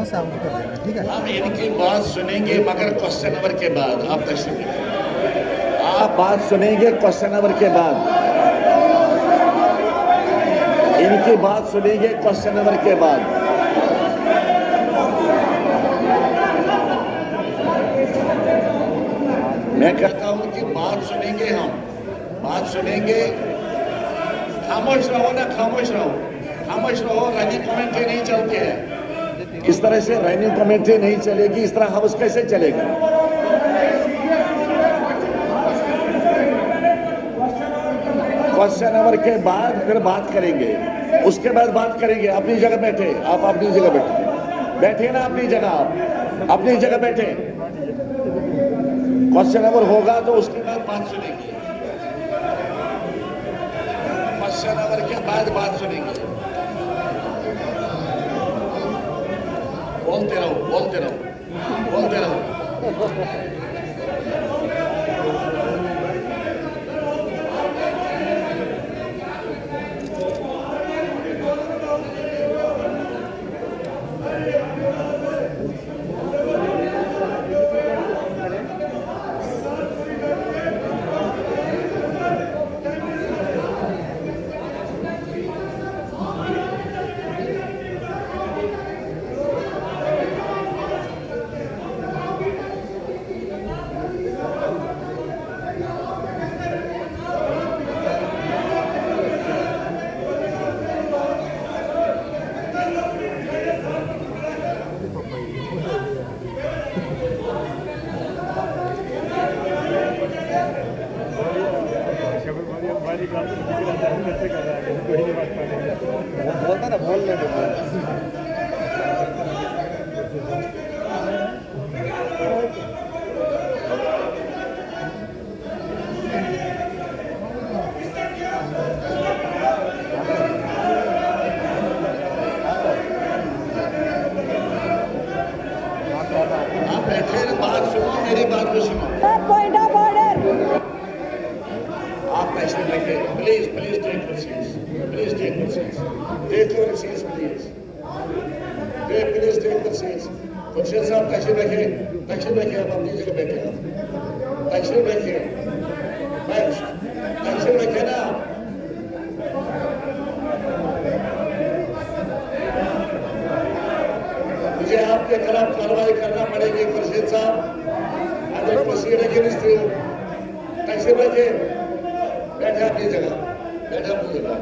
Sound कर देना, ठीक है? हम इनकी बात सुनेंगे मगर क्वेश्चन नंबर के बाद। आप बात सुनेंगे क्वेश्चन नंबर के बाद, इनकी बात सुनेंगे क्वेश्चन नंबर के बाद। मैं कहता हूं कि बात सुनेंगे, हम बात सुनेंगे। खामोश रहो ना, खामोश रहो, खामोश रहो। रनिंग कमेंट्री नहीं चलती है, इस तरह से रनिंग कमेंट्री नहीं चलेगी, इस तरह हाउस कैसे चलेगा? क्वेश्चन नंबर के बाद फिर बात करेंगे, उसके बाद बात करेंगे। अपनी जगह बैठे, आप अपनी जगह बैठे, बैठे ना अपनी जगह, आप अपनी जगह बैठे। क्वेश्चन नंबर होगा तो उसके बाद बात सुनेंगे, क्वेश्चन नंबर के बाद बात सुनेंगे। बोलते रहो, बोलते रहो, बोलते रहो। बोलता ना, बोल ले। आप बैठे बात सुनो, मेरी बात को सुनो। Point of order. आप पैसे रखें, please please take your seats, please take your seats, take your seats please, please take your seats. Khurshid साहब तशरीफ रखें, तशरीफ रखें, आप अपनी जगह बैठे, आप तशरीफ रखें, तशरीफ रखें ना। मुझे आपके खिलाफ कार्रवाई करना पड़ेगी खुर्शीद साहब। अगर प्रोसीड अगेंस्ट यू, तशरीफ रखें, बैठे अपनी जगह, बैठे अपनी जगह।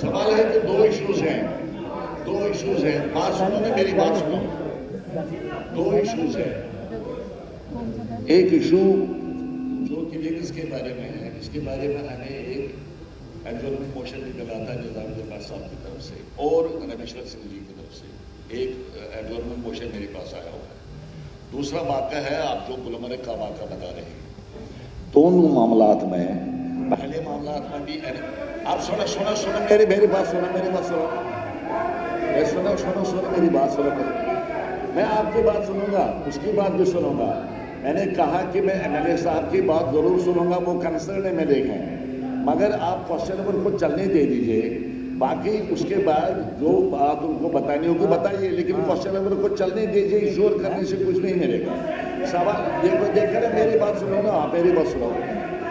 सवाल है कि दो इश्यूज हैं, दो इश्यूज हैं। बात सुनो ना, मेरी बात सुनो। दो इश्यूज हैं। एक इशू जो कि लेडीज के बारे में है, इसके बारे में हमें एक एडजॉर्नमेंट मोशन निकला था निजामुद्दीन साहब की तरफ से और रमेश्वर सिंह जी की तरफ से। एक एडजॉर्नमेंट मोशन मेरे पास आया हुआ है। दूसरा वाक़या है आप जो गुलमर्ग का वाक़या बता रहे हैं, दोनों मामलात में, पहले मामलात में भी आप सुनो सुनो सुनो, मेरी बात सुनो, मेरी बात सुनो, सुनो सुनो सुनो, मेरी बात सुनो। मैं आपकी बात सुनूंगा, उसकी बात भी सुनूंगा। मैंने कहा कि मैं एमएलए साहब की बात जरूर सुनूंगा, वो कंसर्न है, मैं देखें, मगर आप क्वेश्चन नंबर को चलने दे दीजिए। बाकी उसके बाद जो बात उनको बतानी होगी बताइए, लेकिन क्वेश्चन नंबर को चलने दीजिए। इश्योर करने से कुछ नहीं मिलेगा। सवाल देखो, देख रहे, मेरी बात सुनो ना, आप मेरी बात सुनो,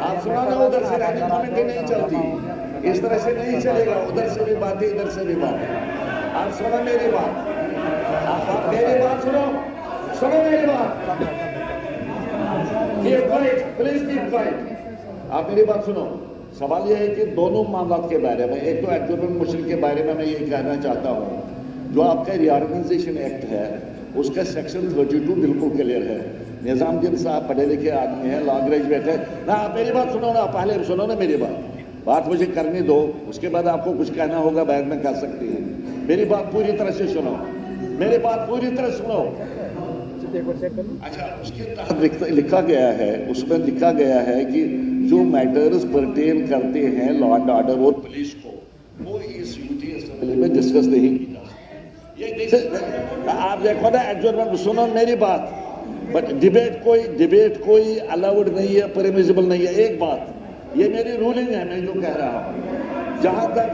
आप सुना ना। उधर से रनिंग कमेंट्री नहीं चलती, इस तरह से नहीं चलेगा। उधर से भी बात है, इधर से भी बात है। आप सुनो मेरी बात, आप मेरी बात सुनो, सुनो मेरी बात। Keep quiet, please keep quiet. आप मेरी बात सुनो। सवाल यह है कि दोनों मामलों के बारे में, एक तो एडजॉर्नमेंट मोशन के बारे में मैं ये कहना चाहता हूँ, जो आपका रिऑर्गेनाइजेशन एक्ट है उसका सेक्शन 32 बिल्कुल क्लियर है। निजामुद्दीन साहब पढ़े लिखे आदमी है, लॉ ग्रेजुएट है ना। आप मेरी बात सुनो ना, पहले सुनो ना मेरी बात मुझे करने दो, उसके बाद आपको कुछ कहना होगा बाद में कर सकती है। मेरी बात पूरी तरह से सुनो, मेरी बात पूरी तरह सुनो। अच्छा, उसके तहत लिखा गया है, उसमें लिखा गया है कि जो मैटर्स परटेन करते हैं लॉ एंड ऑर्डर और पुलिस को, वो इस यूटी असेंबली में डिस्कस नहीं की जा सकती। आप देखो ना, एडजॉर्नमेंट सुनो मेरी बात, बट डिबेट कोई अलाउड नहीं है, परमिसिबल नहीं है। एक बात, ये मेरी रूलिंग है, मैं जो कह रहा हूं। जहां तक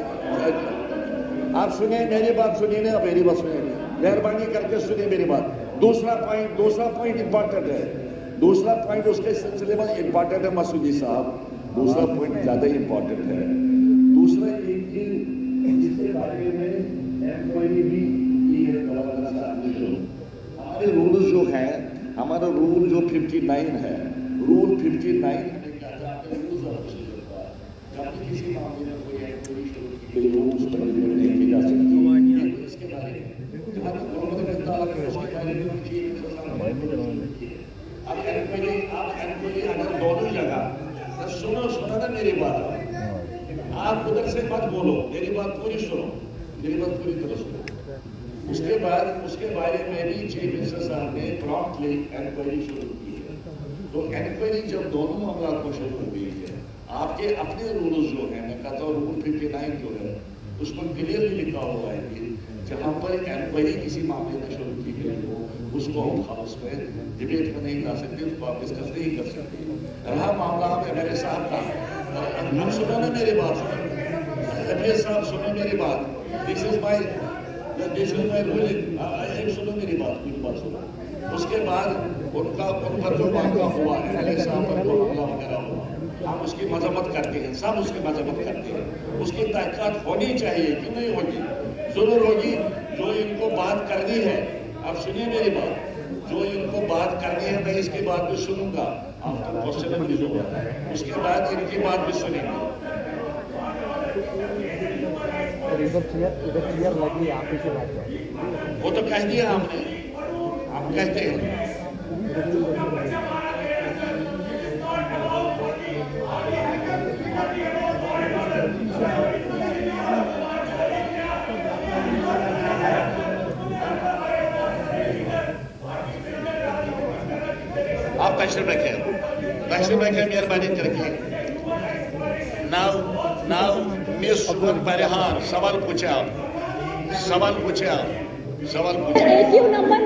आप सुनिए मेरी बात, सुनिए ना मेरी बात सुनिए, मेहरबानी करके सुनिए मेरी बात। दूसरा पॉइंट इंपॉर्टेंट है, दूसरा पॉइंट उसके सिलसिले में इंपॉर्टेंट है मसूदी साहब, दूसरा पॉइंट ज्यादा इंपॉर्टेंट है। दूसरा इसके बारे में एमक्वायरी भी की है गवर्नर साहब ने। जो हमारे रूल जो है, हमारा रूल जो 59 है, रूल 59 हमें क्या चाहते हैं, रूल्स ऑफ प्रोसीजर का जब भी किसी मामले में कोई एमक्वायरी शुरू की गई हो उस पर नहीं की जा सकती। इसके बारे में जहाँ तक गवर्नर ने कहा है उसके बारे में अब एनक्वायरी अगर दोनों जगह सुनो ना मेरी बात, आप उधर से मत बोलो, मेरी बात पूरी सुनो, मेरी बात पूरी तरह सुनो। उसके बारे में भी चीफ मिनिस्टर साहब ने प्रॉम्प्टली एनक्वायरी शुरू की है। तो एनक्वायरी जब दोनों मामला को शुरू हो गई है, आपके अपने रूल्स जो है, मैं कहता हूँ रूल 59 जो है उसमें क्लियरली लिखा हुआ है कि जहाँ पर एनक्वायरी किसी मामले में शुरू की गई हो उसको हम हाउस में डिबेट में नहीं ला सकते, उसको आप डिस्कस नहीं कर सकते। रहा मामला मेरे साहब का, हम सुनो ना मेरी बात, एमपी साहब सुनो मेरी बात, दिस इज माय रूलिंग, सुनो मेरी बात सुनो। उसके बाद उन पर जो मामला हुआ एमएलए साहब पर जो मामला वगैरह हुआ, हम उसकी मजम्मत करते हैं, सब उसकी मजम्मत करते हैं। उसकी तहकीकात होनी चाहिए कि नहीं होगी, जरूर होगी। जो इनको बात करनी है, आप सुनिए मेरी बात, जो इनको बात करनी है मैं इसकी बात भी सुनूंगा, आपका क्वेश्चन भी जो है उसके बाद इनकी बात भी सुनेंगे। इधर क्लियर लगी, आप पीछे बात करें। वो तो कह दिया हमने, हम कहते हैं आप तशरीफ रखें मेहरबानी करके। नाउ मिस सुमन परिहार सवाल पूछे आप। AQ number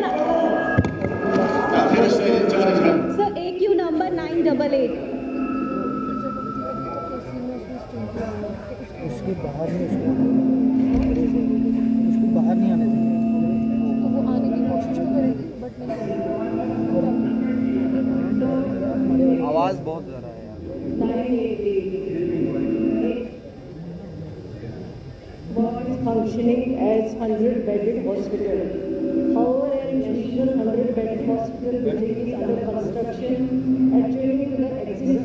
फिर से इंचार्ज है sir, AQ number 988. उसके बाहर नहीं आने देंगे। तो वो आने की कोशिश तो करेगी बट नहीं आवाज बहुत ज़्यादा है was functioning as 100-bedded hospital. However, an additional 100-bedded hospital building is under construction adjoining to the existing